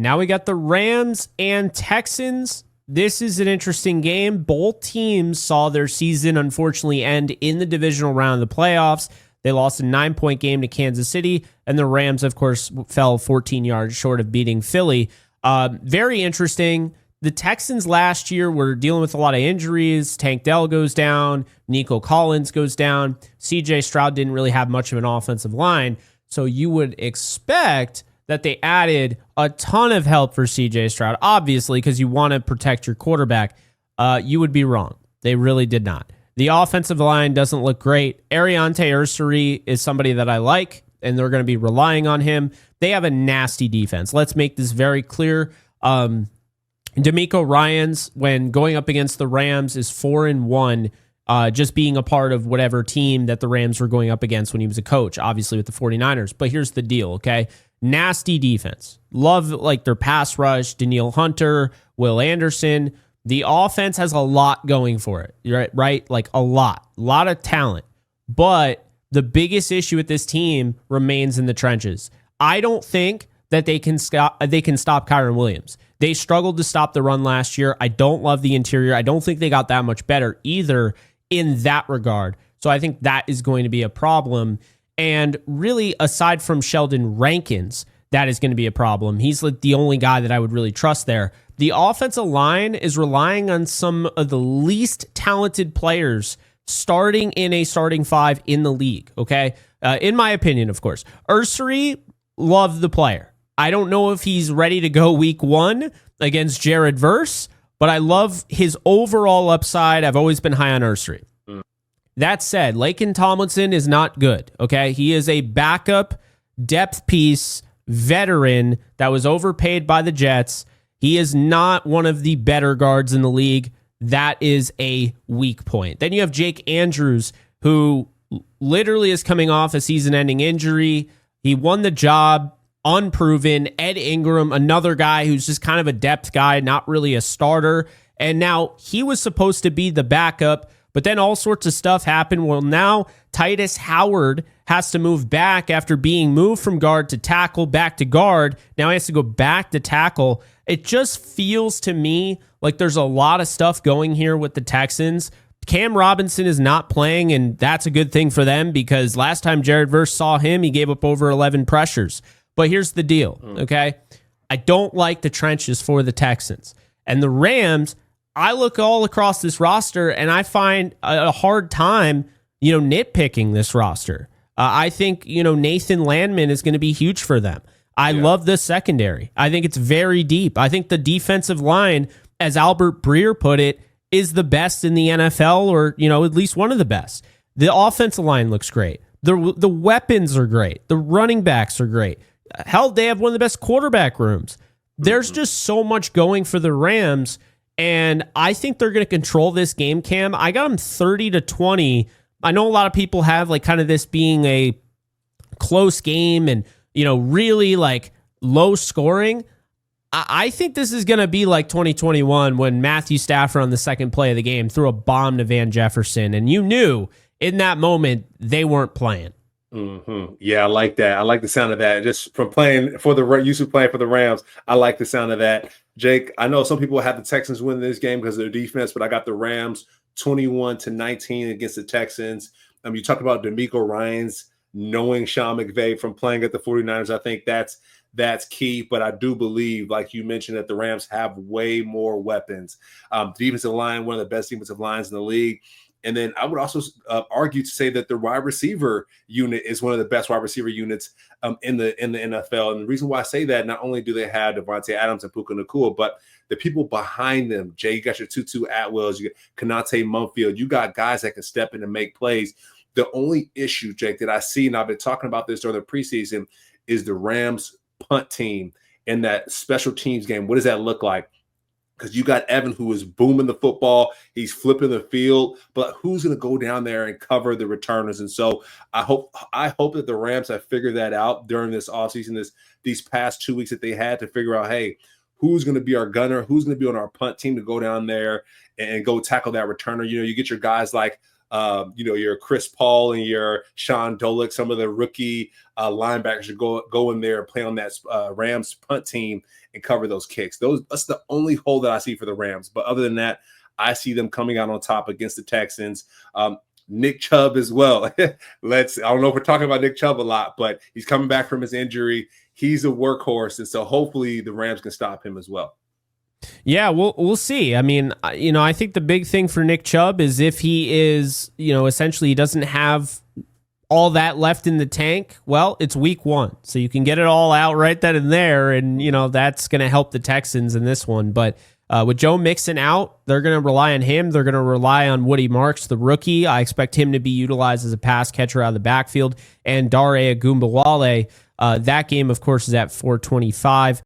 Now we got the Rams and Texans. This is an interesting game. Both teams saw their season unfortunately end in the divisional round of the playoffs. They lost a 9-point game to Kansas City, and the Rams, of course, fell 14 yards short of beating Philly. Very interesting. The Texans last year were dealing with a lot of injuries. Tank Dell goes down. Nico Collins goes down. CJ Stroud didn't really have much of an offensive line. So you would expect that they added a ton of help for CJ Stroud, obviously, because you want to protect your quarterback. You would be wrong. They really did not. The offensive line doesn't look great. Ariante Ursary is somebody that I like, and they're going to be relying on him. They have a nasty defense. Let's make this very clear. D'Amico Ryans, when going up against the Rams, is 4-1, just being a part of whatever team that the Rams were going up against when he was a coach, obviously with the 49ers. But here's the deal, okay? Nasty defense. Love like their pass rush, Danielle Hunter, Will Anderson. The offense has a lot going for it, right? Like a lot of talent. But the biggest issue with this team remains in the trenches. I don't think that they can stop Kyren Williams. They struggled to stop the run last year. I don't love the interior. I don't think they got that much better either in that regard. So I think that is going to be a problem. And really, aside from Sheldon Rankins, that is going to be a problem. He's like the only guy that I would really trust there. The offensive line is relying on some of the least talented players starting in a starting five in the league, okay? In my opinion, of course. Ursary, love the player. I don't know if he's ready to go week 1 against Jared Verse, but I love his overall upside. I've always been high on Ursary. That said, Laken Tomlinson is not good, okay? He is a backup depth piece veteran that was overpaid by the Jets. He is not one of the better guards in the league. That is a weak point. Then you have Jake Andrews, who literally is coming off a season-ending injury. He won the job, unproven. Ed Ingram, another guy who's just kind of a depth guy, not really a starter. And now he was supposed to be the backup, but then all sorts of stuff happened. Well, now Titus Howard has to move back after being moved from guard to tackle, back to guard. Now he has to go back to tackle. It just feels to me like there's a lot of stuff going here with the Texans. Cam Robinson is not playing, and that's a good thing for them because last time Jared Verse saw him, he gave up over 11 pressures. But here's the deal, okay? I don't like the trenches for the Texans. And the Rams, I look all across this roster, and I find a hard time, nitpicking this roster. I think, Nathan Landman is going to be huge for them. I love the secondary. I think it's very deep. I think the defensive line, as Albert Breer put it, is the best in the NFL or, at least one of the best. The offensive line looks great. The weapons are great. The running backs are great. Hell, they have one of the best quarterback rooms. There's just so much going for the Rams, and I think they're going to control this game, Cam. I got them 30-20. I know a lot of people have like kind of this being a close game and, really like low scoring. I think this is going to be like 2021 when Matthew Stafford on the second play of the game threw a bomb to Van Jefferson, and you knew in that moment they weren't playing. Mm-hmm. Yeah, I like that. I like the sound of that. Just from playing for the Rams, I like the sound of that. Jake, I know some people have the Texans win this game because of their defense, but I got the Rams 21-19 against the Texans. You talk about D'Amico Ryans knowing Sean McVay from playing at the 49ers. I think that's key, but I do believe, like you mentioned, that the Rams have way more weapons. Defensive line, one of the best defensive lines in the league. And then I would also argue to say that the wide receiver unit is one of the best wide receiver units in the NFL. And the reason why I say that, not only do they have Devontae Adams and Puka Nacua, but the people behind them, Jay, you got your Tutu Atwells, you got Konate Mumfield, you got guys that can step in and make plays. The only issue, Jake, that I see, and I've been talking about this during the preseason, is the Rams punt team in that special teams game. What does that look like? Because you got Evan, who is booming the football. He's flipping the field, but who's going to go down there and cover the returners? And so I hope that the Rams have figured that out during this offseason, these past 2 weeks that they had to figure out, hey, who's going to be our gunner? Who's going to be on our punt team to go down there and go tackle that returner? You get your guys like Your Chris Paul and your Sean Dolick, some of the rookie linebackers should go in there and play on that Rams punt team and cover those kicks. That's the only hole that I see for the Rams. But other than that, I see them coming out on top against the Texans. Nick Chubb as well. I don't know if we're talking about Nick Chubb a lot, but he's coming back from his injury. He's a workhorse, and so hopefully the Rams can stop him as well. Yeah, we'll see. I mean, I think the big thing for Nick Chubb is if he is, essentially he doesn't have all that left in the tank. Well, it's week 1, so you can get it all out right then and there, and that's going to help the Texans in this one. But with Joe Mixon out, they're going to rely on him. They're going to rely on Woody Marks, the rookie. I expect him to be utilized as a pass catcher out of the backfield, and Dare Agumbawale. That game, of course, is at 4:25.